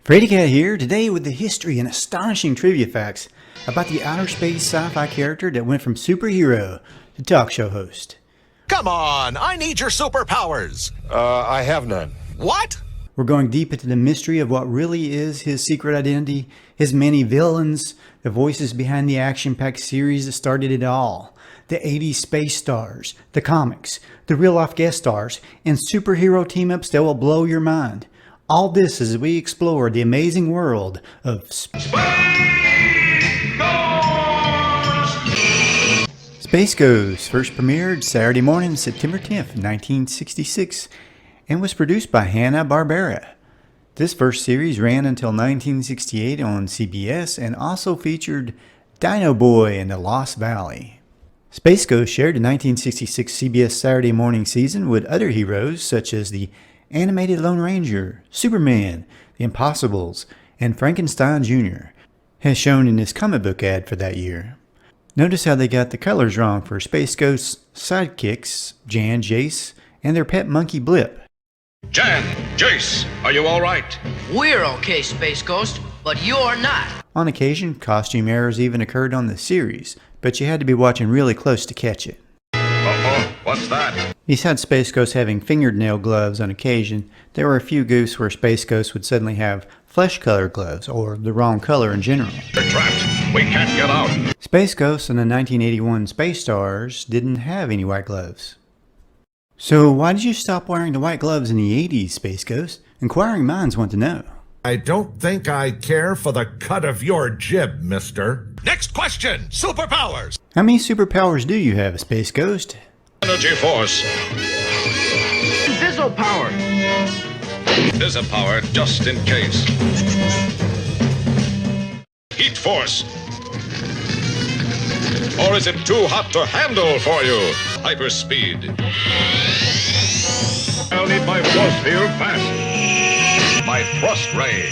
Freddycat here, today with the history and astonishing trivia facts about the outer space sci-fi character that went from superhero to talk show host. Come on, I need your superpowers. I have none. What? We're going deep into the mystery of what really is his secret identity, his many villains, the voices behind the action-packed series that started it all, the 80s space stars, the comics, the real-life guest stars, and superhero team-ups that will blow your mind. All this as we explore the amazing world of Space Ghost first premiered Saturday morning, September 10th, 1966, and was produced by Hanna Barbera. This first series ran until 1968 on CBS and also featured Dino Boy in the Lost Valley. Space Ghost shared the 1966 CBS Saturday morning season with other heroes such as the animated Lone Ranger, Superman, The Impossibles, and Frankenstein Jr., as shown in this comic book ad for that year. Notice how they got the colors wrong for Space Ghost's sidekicks, Jan and Jace, and their pet monkey Blip. Jan, Jace, are you all right? We're okay, Space Ghost, but you're not. On occasion, costume errors even occurred on the series, but you had to be watching really close to catch it. Uh-oh, what's that? Besides Space Ghost having fingernail gloves on occasion, there were a few goofs where Space Ghost would suddenly have flesh-colored gloves, or the wrong color in general. We're trapped. We can't get out. Space Ghost and the 1981 Space Stars didn't have any white gloves. So why did you stop wearing the white gloves in the 80s, Space Ghost? Inquiring minds want to know. I don't think I care for the cut of your jib, mister. Next question, superpowers. How many superpowers do you have, Space Ghost? Energy force. Invisible power. Power just in case. Heat force. Or is it too hot to handle for you? Hyperspeed. I'll need my force field fast. My thrust ray.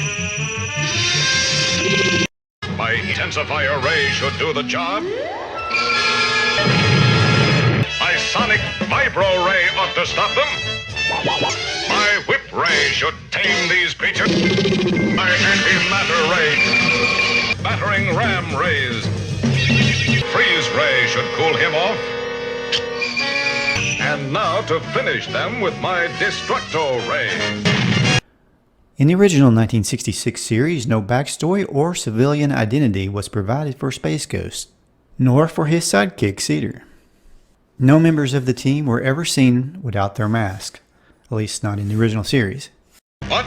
My intensifier ray should do the job. My sonic vibro ray ought to stop them. My whip ray should tame these creatures. My antimatter ray. Battering ram rays. Freeze ray should cool him off. And now to finish them with my Destructo ray. In the original 1966 series, no backstory or civilian identity was provided for Space Ghost, nor for his sidekicks either. No members of the team were ever seen without their mask, at least not in the original series. What?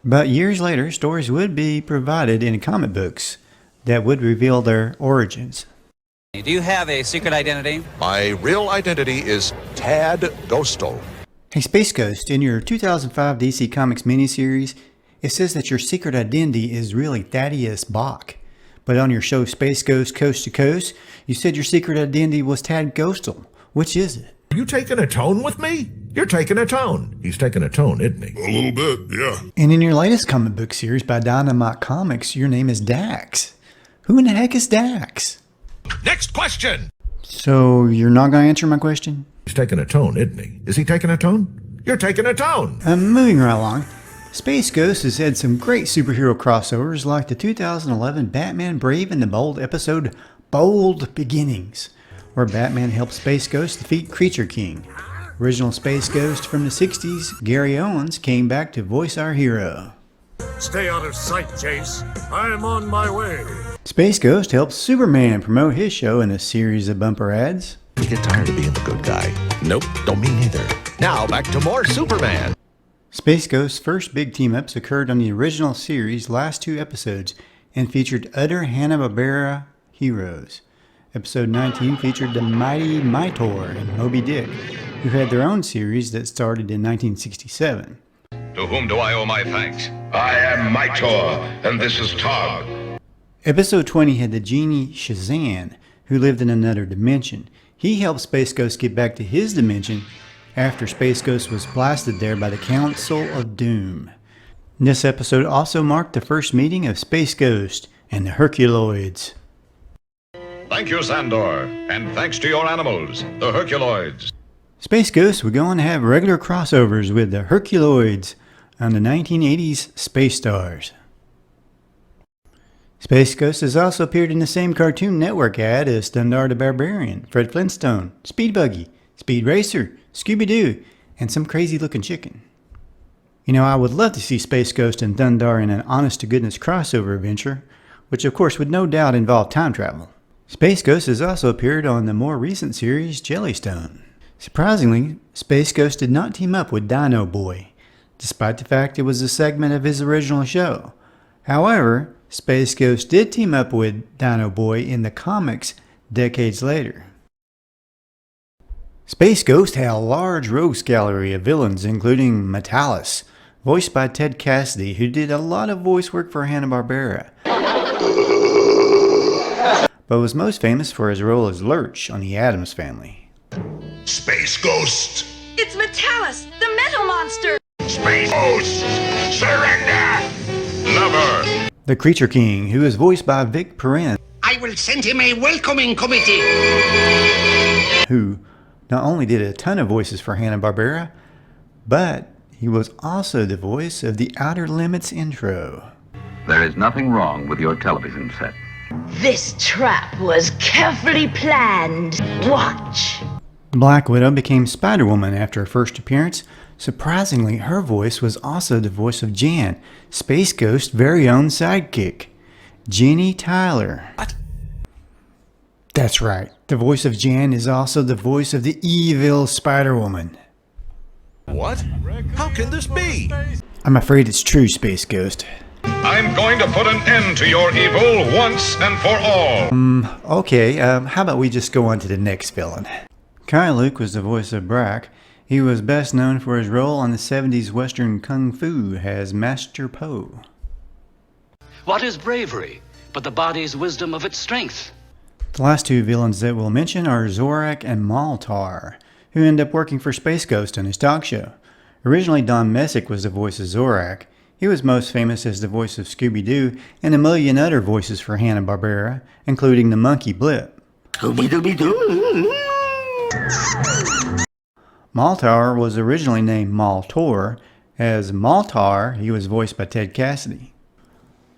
But years later, stories would be provided in comic books that would reveal their origins. Do you have a secret identity? My real identity is Tad Ghostal. Hey Space Ghost, in your 2005 DC Comics miniseries, it says that your secret identity is really Thaddeus Bach. But on your show Space Ghost Coast to Coast, you said your secret identity was Tad Ghostal. Which is it? Are you taking a tone with me? You're taking a tone. He's taking a tone, isn't he? A little bit, yeah. And in your latest comic book series by Dynamite Comics, your name is Dax. Who in the heck is Dax? Next question. So you're not going to answer my question? He's taking a tone, isn't he? Is he taking a tone? You're taking a tone. Moving right along. Space Ghost has had some great superhero crossovers like the 2011 Batman Brave and the Bold episode Bold Beginnings, where Batman helped Space Ghost defeat Creature King. Original Space Ghost from the 60s, Gary Owens, came back to voice our hero. Stay out of sight, Jace. I'm on my way. Space Ghost helped Superman promote his show in a series of bumper ads. You get tired of being the good guy. Nope, don't me neither. Now back to more Superman. Space Ghost's first big team-ups occurred on the original series' last two episodes and featured other Hanna Barbera heroes. Episode 19 featured the Mighty Mightor and Moby Dick, who had their own series that started in 1967. To whom do I owe my thanks? I am Mightor, and this is Tog. Episode 20 had the genie Shazam, who lived in another dimension. He helped Space Ghost get back to his dimension after Space Ghost was blasted there by the Council of Doom. This episode also marked the first meeting of Space Ghost and the Herculoids. Thank you, Sandor. And thanks to your animals, the Herculoids. Space Ghost would go on to have regular crossovers with the Herculoids on the 1980s Space Stars. Space Ghost has also appeared in the same Cartoon Network ad as Dundar the Barbarian, Fred Flintstone, Speed Buggy, Speed Racer, Scooby-Doo, and some crazy-looking chicken. You know, I would love to see Space Ghost and Dundar in an honest-to-goodness crossover adventure, which of course would no doubt involve time travel. Space Ghost has also appeared on the more recent series Jellystone. Surprisingly, Space Ghost did not team up with Dino Boy, despite the fact it was a segment of his original show. However, Space Ghost did team up with Dino Boy in the comics decades later. Space Ghost had a large rogues gallery of villains, including Metalis, voiced by Ted Cassidy, who did a lot of voice work for Hanna Barbera, but was most famous for his role as Lurch on The Addams Family. Space Ghost! It's Metalis, the metal monster! Space Ghost! Surrender! Never! The Creature King, who is voiced by Vic Perrin, I will send him a welcoming committee! who not only did a ton of voices for Hanna Barbera, but he was also the voice of the Outer Limits intro. There is nothing wrong with your television set. This trap was carefully planned. Watch. Black Widow became Spider-Woman after her first appearance. Surprisingly, her voice was also the voice of Jan, Space Ghost's very own sidekick, Jeannie Tyler. What? That's right. The voice of Jan is also the voice of the evil Spider-Woman. What? How can this be? I'm afraid it's true, Space Ghost. I'm going to put an end to your evil once and for all. Okay, how about we just go on to the next villain? Kai Luke was the voice of Brack. He was best known for his role on the 70s Western Kung Fu as Master Po. What is bravery but the body's wisdom of its strength? The last two villains that we'll mention are Zorak and Maltar, who end up working for Space Ghost on his talk show. Originally, Don Messick was the voice of Zorak. He was most famous as the voice of Scooby-Doo and a million other voices for Hanna Barbera, including the monkey Blip. Scooby-Dooby-Doo! Maltar was originally named Maltor. As Maltar, he was voiced by Ted Cassidy.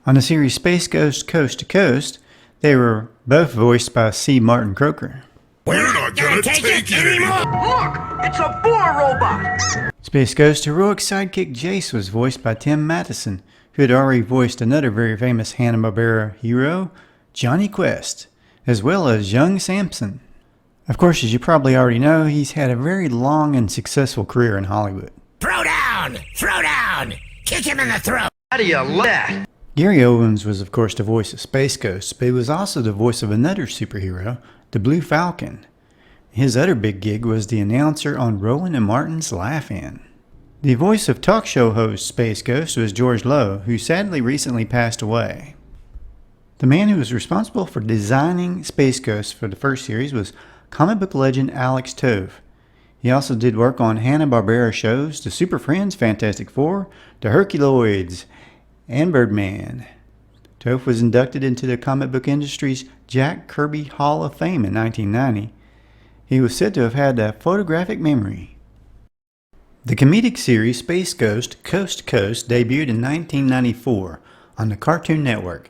On the series Space Ghost Coast to Coast, they were both voiced by C. Martin Croker. We're not gonna take it anymore! Look! It's a boar robot! Space Ghost's heroic sidekick Jace was voiced by Tim Matheson, who had already voiced another very famous Hanna-Barbera hero, Johnny Quest, as well as young Samson. Of course, as you probably already know, he's had a very long and successful career in Hollywood. Throw down! Throw down! Kick him in the throat! How do you like that? Gary Owens was of course the voice of Space Ghost, but he was also the voice of another superhero, the Blue Falcon. His other big gig was the announcer on Rowan and Martin's Laugh-In. The voice of talk show host Space Ghost was George Lowe, who sadly recently passed away. The man who was responsible for designing Space Ghost for the first series was comic book legend Alex Toth. He also did work on Hanna-Barbera shows, The Super Friends, Fantastic Four, The Herculoids, and Birdman. Toth was inducted into the comic book industry's Jack Kirby Hall of Fame in 1990. He was said to have had a photographic memory. The comedic series Space Ghost Coast to Coast debuted in 1994 on the Cartoon Network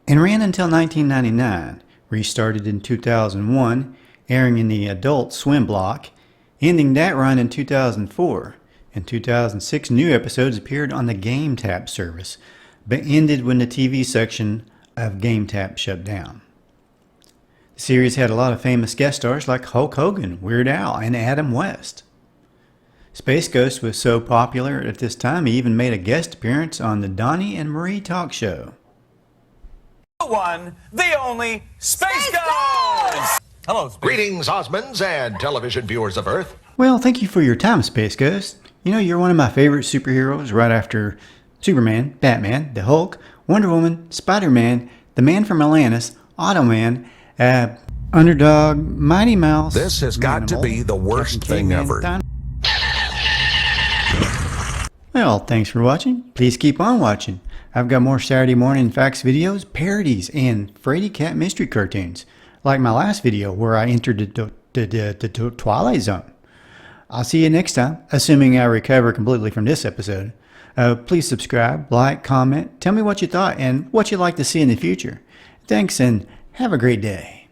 and ran until 1999, restarted in 2001, airing in the Adult Swim block, ending that run in 2004. In 2006, new episodes appeared on the Game Tap service, but ended when the TV section of Game Tap shut down. The series had a lot of famous guest stars like Hulk Hogan, Weird Al, and Adam West. Space Ghost was so popular at this time he even made a guest appearance on the Donnie and Marie talk show. The one, the only, Space Ghost! Hello, Space. Greetings, Osmonds and television viewers of Earth. Well, thank you for your time, Space Ghost. You know, you're one of my favorite superheroes right after Superman, Batman, the Hulk, Wonder Woman, Spider-Man, the Man from Atlantis, Automan, Underdog, Mighty Mouse. This has got to be the worst thing ever. Well, thanks for watching. Please keep on watching. I've got more Saturday morning facts videos, parodies, and Frady Cat mystery cartoons, like my last video where I entered the Twilight Zone. I'll see you next time, assuming I recover completely from this episode. Please subscribe, like, comment, tell me what you thought and what you'd like to see in the future. Thanks and have a great day.